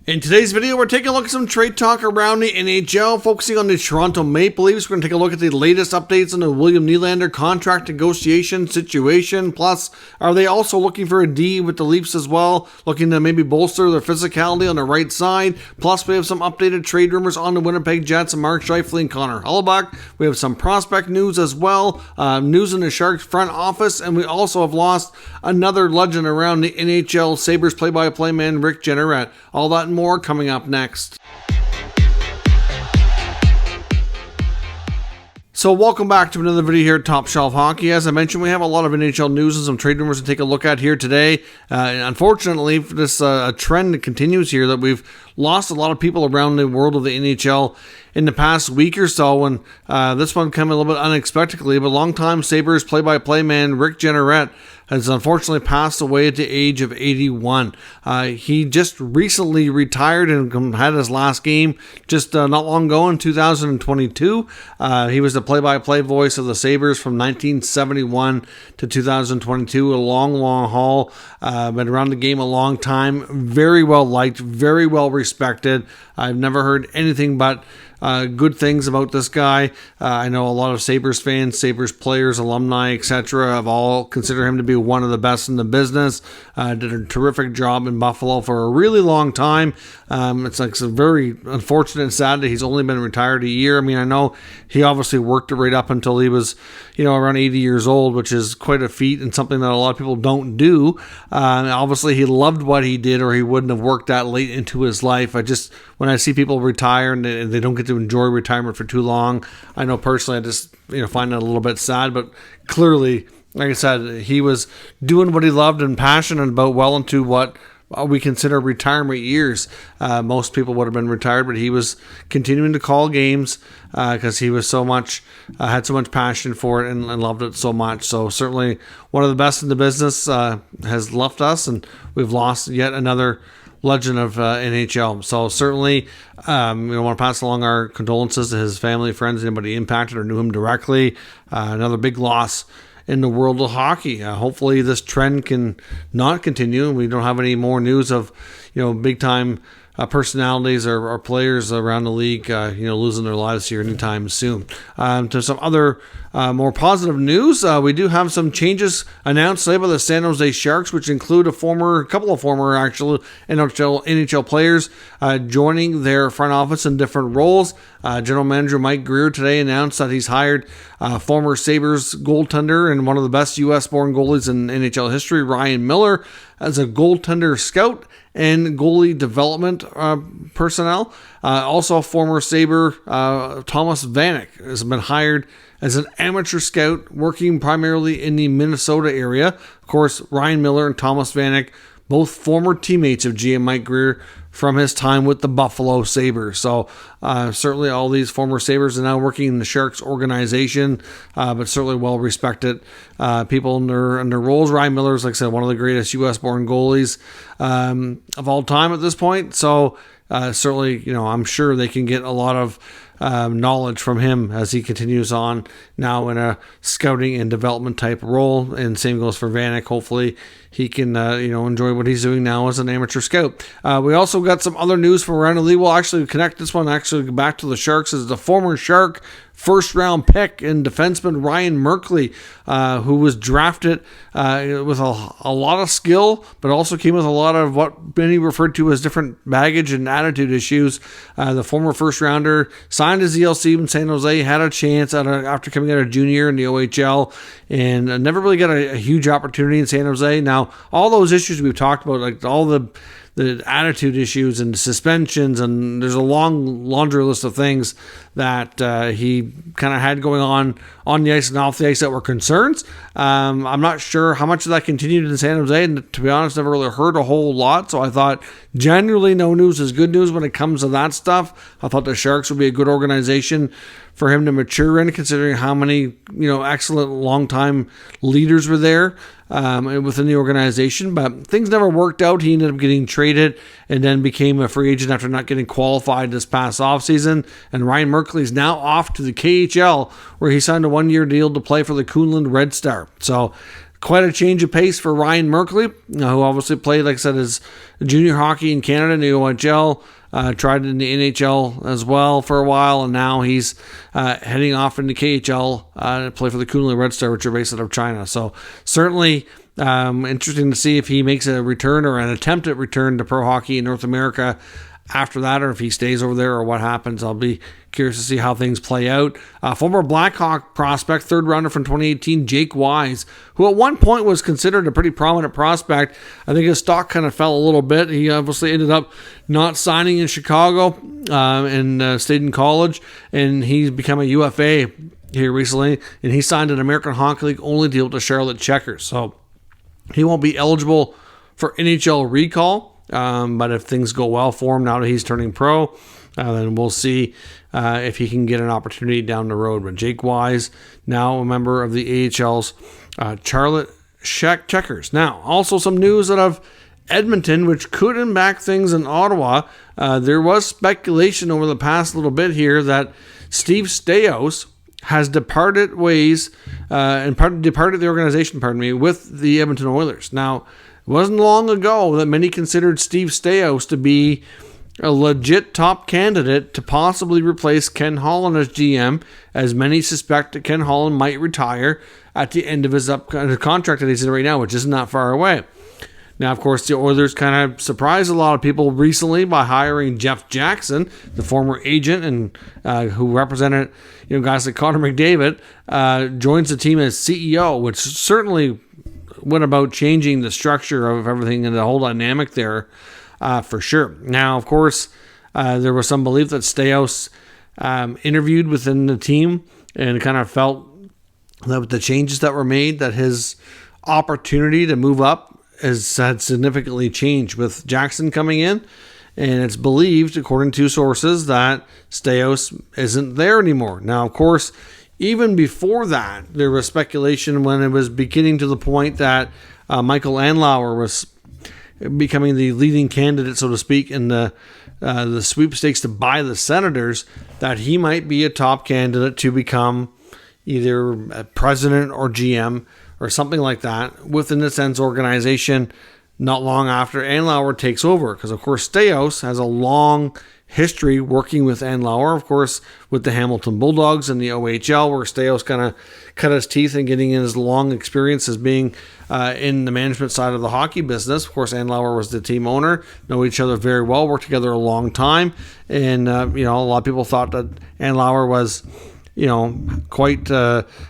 In today's video, we're taking a look at some trade talk around the NHL, focusing on the Toronto Maple Leafs. We're going to take a look at the latest updates on the William Nylander contract negotiation situation. Plus, are they also looking for a D with the Leafs as well, looking to maybe bolster their physicality on the right side? Plus, we have some updated trade rumors on the Winnipeg Jets and Mark Scheifele and Connor Hellebuyck. We have some prospect news as well, news in the Sharks front office, and we also have lost another legend around the NHL, Sabres play-by-play man Rick Jeanneret. All that and more coming up next. So welcome back to another video here at Top Shelf Hockey. As I mentioned, we have a lot of NHL news and some trade rumors to take a look at here today. Unfortunately, this trend continues here that we've lost a lot of people around the world of the NHL in the past week or so, and this one came a little bit unexpectedly, but longtime Sabres play-by-play man Rick Jeanneret has unfortunately passed away at the age of 81. He just recently retired and had his last game just not long ago in 2022. He was the play-by-play voice of the Sabres from 1971 to 2022, a long haul. Been around the game a long time, very well liked, very well respected. I've never heard anything but good things about this guy. I know a lot of Sabres fans, Sabres players, alumni, etc. have all considered him to be one of the best in the business. Did a terrific job in Buffalo for a really long time. It's very unfortunate and sad that he's only been retired a year. I mean, I know he obviously worked it right up until he was, around 80 years old, which is quite a feat and something that a lot of people don't do. Obviously, he loved what he did, or he wouldn't have worked that late into his life. When I see people retire and they don't get to enjoy retirement for too long, I know personally I just find that a little bit sad, but clearly, like I said, he was doing what he loved and passionate about well into what we consider retirement years. Most people would have been retired, but he was continuing to call games because he was had so much passion for it and loved it so much. So certainly one of the best in the business has left us, and we've lost yet another legend of NHL. So certainly we want to pass along our condolences to his family, friends, anybody impacted or knew him directly. Another big loss in the world of hockey. Hopefully this trend can not continue and we don't have any more news of big time personalities or players around the league losing their lives here anytime soon. To some other more positive news, we do have some changes announced today by the San Jose Sharks, which include a couple of former actual NHL players joining their front office in different roles. General Manager Mike Grier today announced that he's hired former Sabres goaltender and one of the best U.S.-born goalies in NHL history, Ryan Miller, as a goaltender scout and goalie development personnel. Also, former Sabre Thomas Vanek has been hired as an amateur scout working primarily in the Minnesota area. Of course, Ryan Miller and Thomas Vanek, both former teammates of GM Mike Grier from his time with the Buffalo Sabres. So certainly all these former Sabres are now working in the Sharks organization, but certainly well-respected people in their roles. Ryan Miller is, like I said, one of the greatest U.S.-born goalies of all time at this point. So certainly, I'm sure they can get a lot of knowledge from him as he continues on now in a scouting and development type role. And same goes for Vanek. Hopefully he can enjoy what he's doing now as an amateur scout. We also got some other news from around the league. We'll actually connect this one back to the Sharks as the former Shark first-round pick and defenseman Ryan Merkley, who was drafted with a lot of skill, but also came with a lot of what many referred to as different baggage and attitude issues. The former first-rounder signed his ELC in San Jose, had a chance after coming out of junior in the OHL, and never really got a huge opportunity in San Jose. Now, all those issues we've talked about, like all the attitude issues and suspensions, and there's a long laundry list of things that he kind of had going on the ice and off the ice that were concerns. I'm not sure how much of that continued in San Jose, and to be honest, never really heard a whole lot. So I thought generally no news is good news when it comes to that stuff. I thought the Sharks would be a good organization for him to mature in, considering how many excellent longtime leaders were there within the organization. But things never worked out. He ended up getting traded and then became a free agent after not getting qualified this past offseason. And Ryan Merkley is now off to the KHL, where he signed a one-year deal to play for the Kunlun Red Star. So quite a change of pace for Ryan Merkley, who obviously played, like I said, his junior hockey in Canada in the OHL, tried in the NHL as well for a while, and now he's heading off into KHL to play for the Kunlun Red Star, which are based out of China. So certainly interesting to see if he makes a return or an attempt at return to pro hockey in North America after that, or if he stays over there or what happens. I'll be curious to see how things play out. Former Blackhawk prospect, third rounder from 2018, Jake Wise, who at one point was considered a pretty prominent prospect. I think his stock kind of fell a little bit. He obviously ended up not signing in Chicago and stayed in college, and he's become a UFA here recently, and he signed an American Hockey League only deal with the Charlotte Checkers. So he won't be eligible for NHL recall. But if things go well for him now that he's turning pro, then we'll see if he can get an opportunity down the road. But Jake Wise, now a member of the AHL's Charlotte Checkers. Now, also some news out of Edmonton, which could impact things in Ottawa. There was speculation over the past little bit here that Steve Staios has departed ways departed the organization, with the Edmonton Oilers. Now, it wasn't long ago that many considered Steve Staios to be a legit top candidate to possibly replace Ken Holland as GM, as many suspect that Ken Holland might retire at the end of his contract that he's in right now, which isn't that far away. Now, of course, the Oilers kind of surprised a lot of people recently by hiring Jeff Jackson, the former agent and who represented guys like Connor McDavid, joins the team as CEO, which certainly went about changing the structure of everything and the whole dynamic there for sure. Now, of course, there was some belief that Staios interviewed within the team and kind of felt that with the changes that were made, that his opportunity to move up had significantly changed with Jackson coming in. And it's believed, according to sources, that Staios isn't there anymore. Now, of course, even before that, there was speculation when it was beginning to the point that Michael Andlauer was becoming the leading candidate, so to speak, in the sweepstakes to buy the Senators, that he might be a top candidate to become either a president or GM or something like that within the Sens organization not long after Andlauer takes over. Because, of course, Staios has a long history working with Andlauer, of course, with the Hamilton Bulldogs and the OHL, where Staios kind of cut his teeth in getting in his long experience as being in the management side of the hockey business. Of course, Andlauer was the team owner, know each other very well, worked together a long time, and a lot of people thought that Andlauer was quite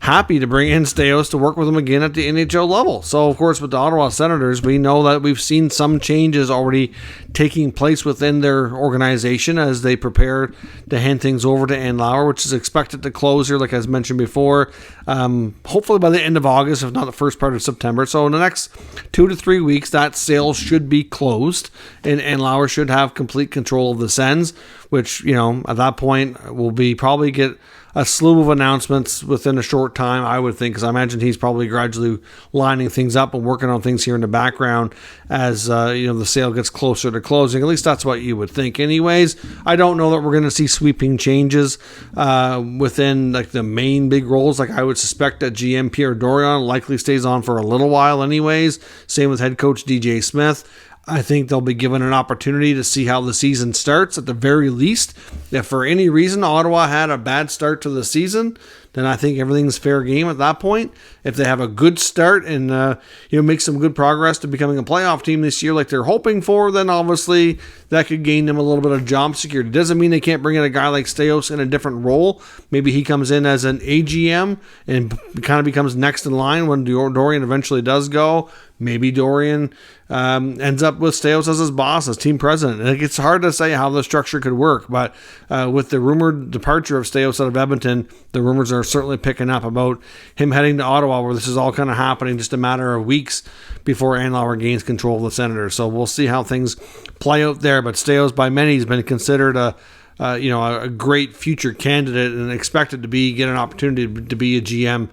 happy to bring in Staios to work with him again at the NHL level. So, of course, with the Ottawa Senators, we know that we've seen some changes already taking place within their organization as they prepare to hand things over to Andlauer, which is expected to close here, like I mentioned before, hopefully by the end of August, if not the first part of September. So in the next 2 to 3 weeks, that sale should be closed, and Andlauer should have complete control of the Sens, which, at that point will be probably get a slew of announcements within a short time, I would think, because I imagine he's probably gradually lining things up and working on things here in the background as the sale gets closer to closing. At least that's what you would think. Anyways, I don't know that we're going to see sweeping changes within like the main big roles. Like I would suspect that GM Pierre Dorion likely stays on for a little while anyways. Same with head coach DJ Smith. I think they'll be given an opportunity to see how the season starts at the very least. If for any reason Ottawa had a bad start to the season, then I think everything's fair game at that point. If they have a good start and make some good progress to becoming a playoff team this year like they're hoping for, then obviously that could gain them a little bit of job security. Doesn't mean they can't bring in a guy like Staios in a different role. Maybe he comes in as an AGM and kind of becomes next in line when Dorion eventually does go. Maybe Dorion ends up with Staios as his boss, as team president. And it's hard to say how the structure could work, but with the rumored departure of Staios out of Edmonton, the rumors are certainly picking up about him heading to Ottawa, where this is all kind of happening just a matter of weeks before Andlauer gains control of the Senators. So we'll see how things play out there. But Staios, by many, has been considered a great future candidate and expected to get an opportunity to be a GM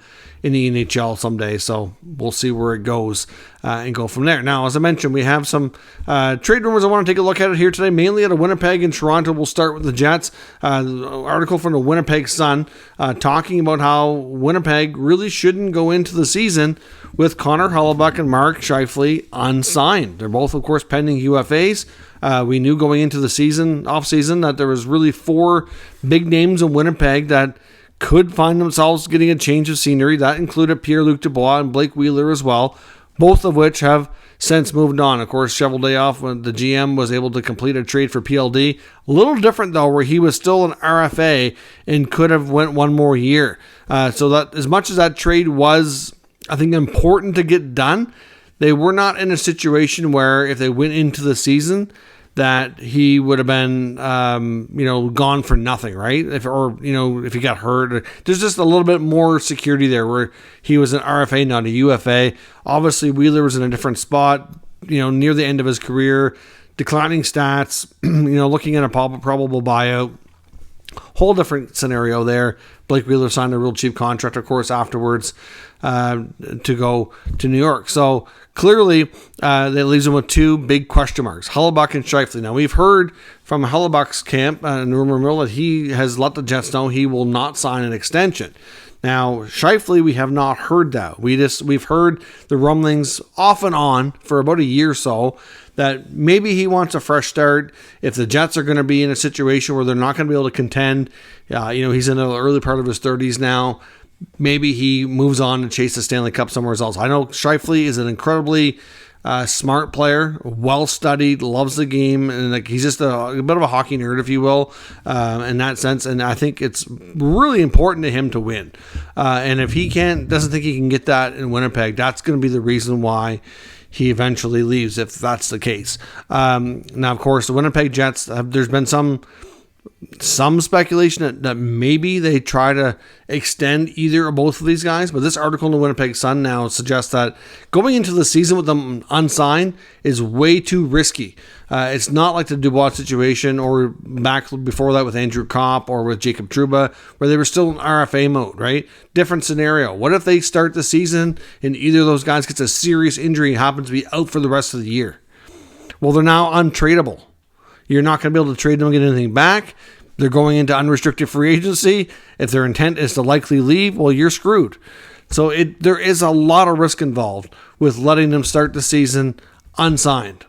in the NHL someday. So we'll see where it goes and go from there. Now, as I mentioned, we have some trade rumors. I want to take a look at it here today, mainly out of Winnipeg and Toronto. We'll start with the Jets. Article from the Winnipeg Sun talking about how Winnipeg really shouldn't go into the season with Connor Hellebuyck and Mark Scheifele unsigned. They're both, of course, pending UFAs. We knew going into the off-season, that there was really 4 big names in Winnipeg that could find themselves getting a change of scenery. That included Pierre-Luc Dubois and Blake Wheeler as well, both of which have since moved on. Of course, Cheveldayoff, when the GM was able to complete a trade for PLD. A little different, though, where he was still an RFA and could have went one more year. So that as much as that trade was, I think, important to get done, they were not in a situation where if they went into the season that he would have been, gone for nothing, right? If he got hurt, there's just a little bit more security there where he was an RFA, not a UFA. Obviously, Wheeler was in a different spot, near the end of his career, declining stats, looking at a probable buyout. Whole different scenario there. Blake Wheeler signed a real cheap contract, of course, afterwards to go to New York. So clearly, that leaves him with 2 big question marks, Hellebuyck and Scheifele. Now, we've heard from Hellebuck's camp and rumor mill that he has let the Jets know he will not sign an extension. Now, Scheifele, we have not heard that. We've heard the rumblings off and on for about a year or so that maybe he wants a fresh start. If the Jets are going to be in a situation where they're not going to be able to contend, he's in the early part of his 30s now, maybe he moves on and chases Stanley Cup somewhere else. I know Scheifele is an incredibly smart player, well-studied, loves the game, and he's just a bit of a hockey nerd, if you will, in that sense. And I think it's really important to him to win. And if he doesn't think he can get that in Winnipeg, that's going to be the reason why he eventually leaves, if that's the case. Now, of course, the Winnipeg Jets, there's been some speculation that maybe they try to extend either or both of these guys, but this article in the Winnipeg Sun now suggests that going into the season with them unsigned is way too risky. It's not like the Dubois situation or back before that with Andrew Kopp or with Jacob Trouba, where they were still in RFA mode, right? Different scenario. What if they start the season and either of those guys gets a serious injury and happens to be out for the rest of the year? Well, they're now untradeable. You're not going to be able to trade them and get anything back. They're going into unrestricted free agency. If their intent is to likely leave, well, you're screwed. So there is a lot of risk involved with letting them start the season unsigned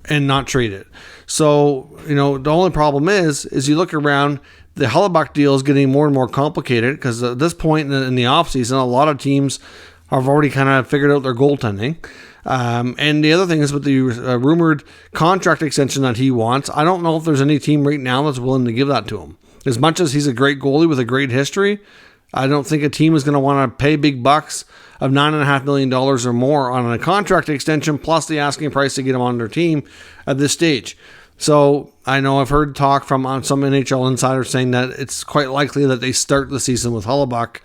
and not traded. So, the only problem is you look around, the Hellebuyck deal is getting more and more complicated because at this point in the offseason, a lot of teams have already kind of figured out their goaltending. And the other thing is with the rumored contract extension that he wants, I don't know if there's any team right now that's willing to give that to him. As much as he's a great goalie with a great history, I don't think a team is going to want to pay big bucks of $9.5 million or more on a contract extension plus the asking price to get him on their team at this stage. So I know I've heard talk from some NHL insiders saying that it's quite likely that they start the season with Hellebuyck,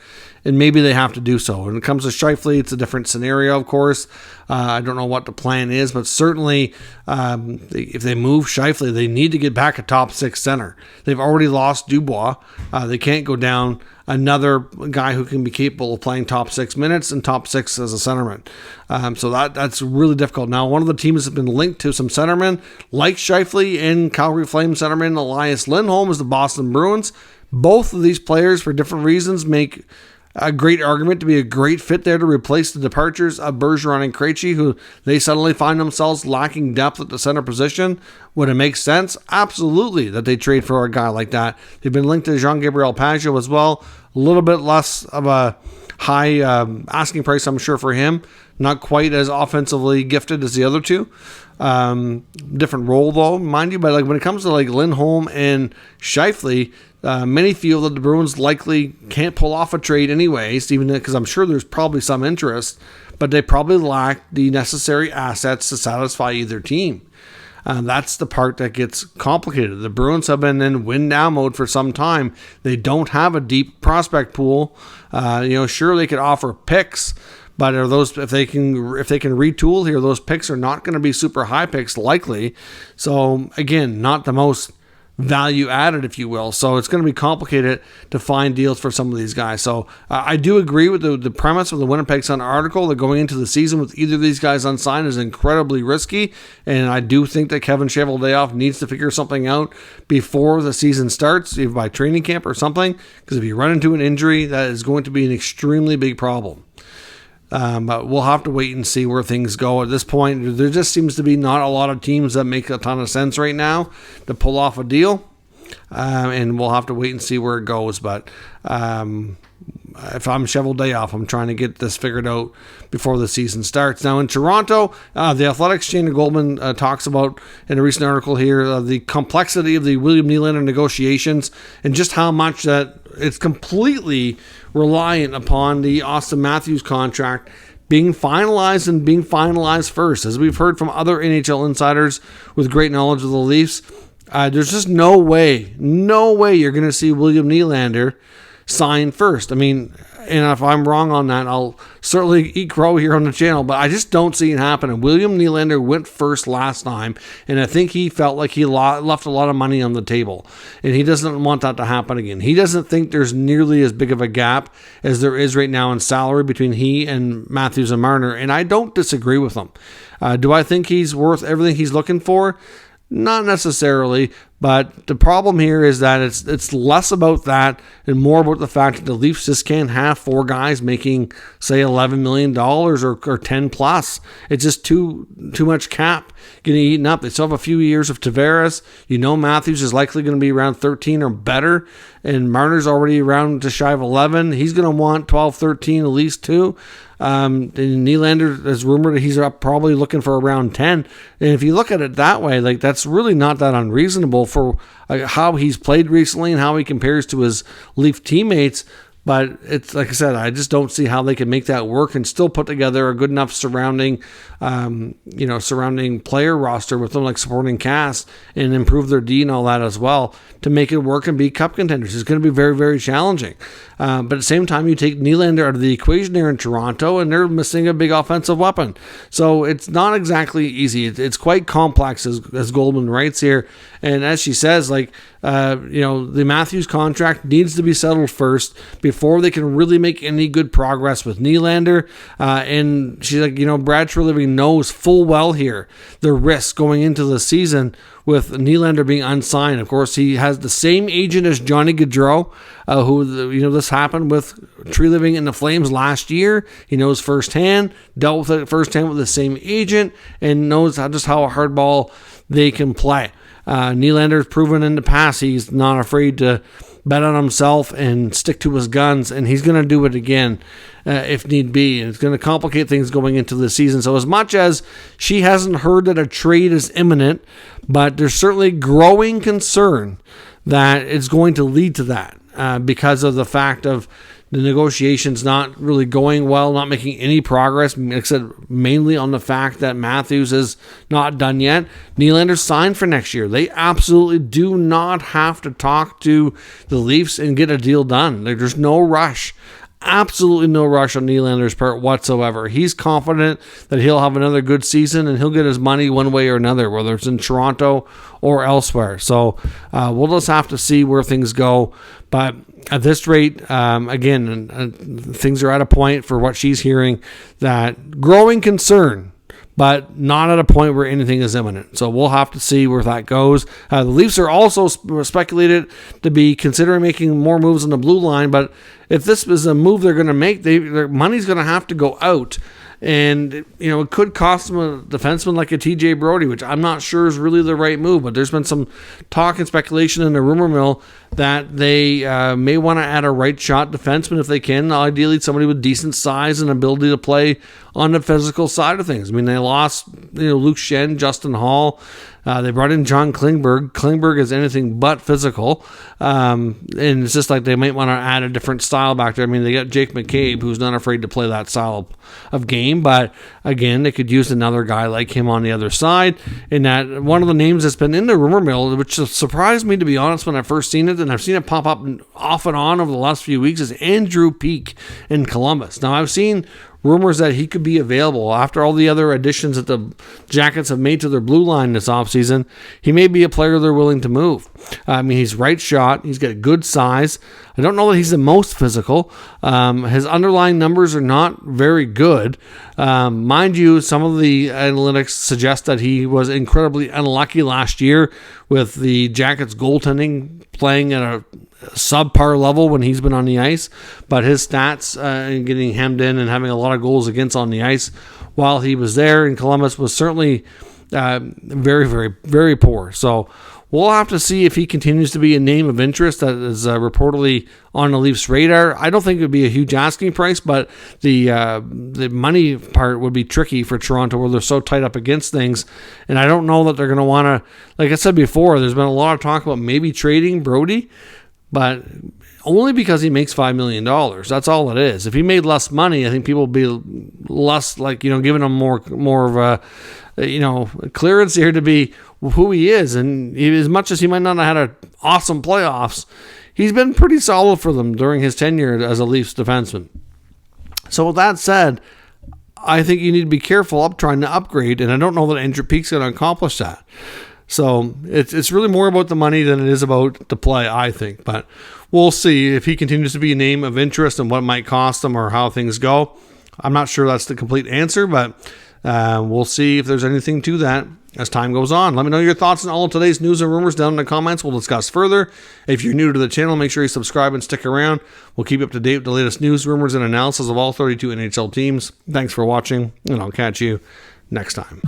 and maybe they have to do so. When it comes to Scheifele, it's a different scenario, of course. I don't know what the plan is, but certainly if they move Scheifele, they need to get back a top 6 center. They've already lost Dubois. They can't go down another guy who can be capable of playing top 6 minutes and top 6 as a centerman. So that's really difficult. Now, one of the teams has been linked to some centermen like Scheifele and Calgary Flames centerman Elias Lindholm is the Boston Bruins. Both of these players, for different reasons, make a great argument to be a great fit there to replace the departures of Bergeron and Krejci, who they suddenly find themselves lacking depth at the center position. Would it make sense? Absolutely, that they trade for a guy like that. They've been linked to Jean-Gabriel Pageau as well. A little bit less of a high asking price, I'm sure, for him. Not quite as offensively gifted as the other two. Different role, though, mind you. But when it comes to Lindholm and Scheifele, many feel that the Bruins likely can't pull off a trade anyways, even because I'm sure there's probably some interest, but they probably lack the necessary assets to satisfy either team. That's the part that gets complicated. The Bruins have been in win-now mode for some time. They don't have a deep prospect pool. Sure, they could offer picks, but are those if they can retool here, those picks are not going to be super high picks likely. So again, not the most value added, if you will. So it's going to be complicated to find deals for some of these guys. So I do agree with the premise of the Winnipeg Sun article that going into the season with either of these guys unsigned is incredibly risky. And I do think that Kevin Cheveldayoff needs to figure something out before the season starts, either by training camp or something, because if you run into an injury, that is going to be an extremely big problem. But we'll have to wait and see where things go. At this point, there just seems to be not a lot of teams that make a ton of sense right now to pull off a deal. And we'll have to wait and see where it goes. But if I'm Cheveldayoff, I'm trying to get this figured out before the season starts. Now in Toronto, the Athletics' Shane Goldman talks about in a recent article here the complexity of the William Nylander negotiations and just how much that it's completely reliant upon the Austin Matthews contract being finalized first. As we've heard from other NHL insiders with great knowledge of the Leafs, there's just no way you're going to see William Nylander sign first. I mean, and if I'm wrong on that, I'll certainly eat crow here on the channel, but I just don't see it happening. William Nylander went first last time, and I think he felt like he left a lot of money on the table, and he doesn't want that to happen again. He doesn't think there's nearly as big of a gap as there is right now in salary between he and Matthews and Marner, and I don't disagree with him. Do I think he's worth everything he's looking for? Not necessarily, but the problem here is that it's less about that and more about the fact that the Leafs just can't have four guys making, say, $11 million or 10 plus. It's just too much cap getting eaten up. They still have a few years of Tavares. Matthews is likely going to be around 13 or better, and Marner's already around just shy of 11. He's going to want 12, 13 at least too. And Nylander is rumored that he's probably looking for around 10. And if you look at it that way, like that's really not that unreasonable for how he's played recently and how he compares to his Leaf teammates. But it's like I said, I just don't see how they can make that work and still put together a good enough surrounding player roster with them like supporting cast and improve their D and all that as well to make it work and be cup contenders. It's going to be very, very challenging. But at the same time, you take Nylander out of the equation there in Toronto, and they're missing a big offensive weapon. So it's not exactly easy. It's quite complex, as Goldman writes here. And as she says, the Matthews contract needs to be settled first before they can really make any good progress with Nylander. And she's like, Brad Treliving knows full well here the risk going into the season with Nylander being unsigned. Of course, he has the same agent as Johnny Gaudreau, who, this happened with Treliving in the Flames last year. He knows firsthand, dealt with it firsthand with the same agent, and knows just how a hardball they can play. Nylander's proven in the past he's not afraid to bet on himself and stick to his guns, and he's going to do it again if need be. And it's going to complicate things going into the season. So as much as she hasn't heard that a trade is imminent, but there's certainly growing concern that it's going to lead to that because of the fact of the negotiations not really going well, not making any progress, except mainly on the fact that Matthews is not done yet. Nylander's signed for next year. They absolutely do not have to talk to the Leafs and get a deal done. There's no rush. Absolutely no rush on Nylander's part whatsoever. He's confident that he'll have another good season and he'll get his money one way or another, whether it's in Toronto or elsewhere. So we'll just have to see where things go. But at this rate, again, things are at a point for what she's hearing that growing concern, but not at a point where anything is imminent. So we'll have to see where that goes. The Leafs are also speculated to be considering making more moves on the blue line, but if this is a move they're going to make, their money's going to have to go out. And, it could cost them a defenseman like a TJ Brody, which I'm not sure is really the right move. But there's been some talk and speculation in the rumor mill that they may want to add a right shot defenseman if they can. Ideally, somebody with decent size and ability to play on the physical side of things. I mean, they lost Luke Schenn, Justin Hall. They brought in John Klingberg. Klingberg is anything but physical. And it's just like they might want to add a different style back there. I mean, they got Jake McCabe, who's not afraid to play that style of game. But again, they could use another guy like him on the other side. And that one of the names that's been in the rumor mill, which surprised me, to be honest, when I first seen it, and I've seen it pop up off and on over the last few weeks, is Andrew Peeke in Columbus. Now, I've seen rumors that he could be available. After all the other additions that the Jackets have made to their blue line this offseason, he may be a player they're willing to move. I mean, he's right shot. He's got good size. I don't know that he's the most physical. His underlying numbers are not very good. Mind you, some of the analytics suggest that he was incredibly unlucky last year with the Jackets goaltending playing at a subpar level when he's been on the ice, but his stats getting hemmed in and having a lot of goals against on the ice while he was there in Columbus was certainly very, very, very poor. So we'll have to see if he continues to be a name of interest that is reportedly on the Leafs' radar. I don't think it would be a huge asking price, but the money part would be tricky for Toronto where they're so tight up against things. And I don't know that they're going to want to, like I said before, there's been a lot of talk about maybe trading Brody, but only because he makes $5 million. That's all it is. If he made less money, I think people would be less giving him more of a, clearance here to be who he is. And as much as he might not have had an awesome playoffs, he's been pretty solid for them during his tenure as a Leafs defenseman. So with that said, I think you need to be careful trying to upgrade, and I don't know that Andrew Peeke's going to accomplish that. So it's really more about the money than it is about the play, I think. But we'll see if he continues to be a name of interest and what it might cost him or how things go. I'm not sure that's the complete answer, but we'll see if there's anything to that as time goes on. Let me know your thoughts on all of today's news and rumors down in the comments. We'll discuss further. If you're new to the channel, make sure you subscribe and stick around. We'll keep you up to date with the latest news, rumors, and analysis of all 32 NHL teams. Thanks for watching, and I'll catch you next time.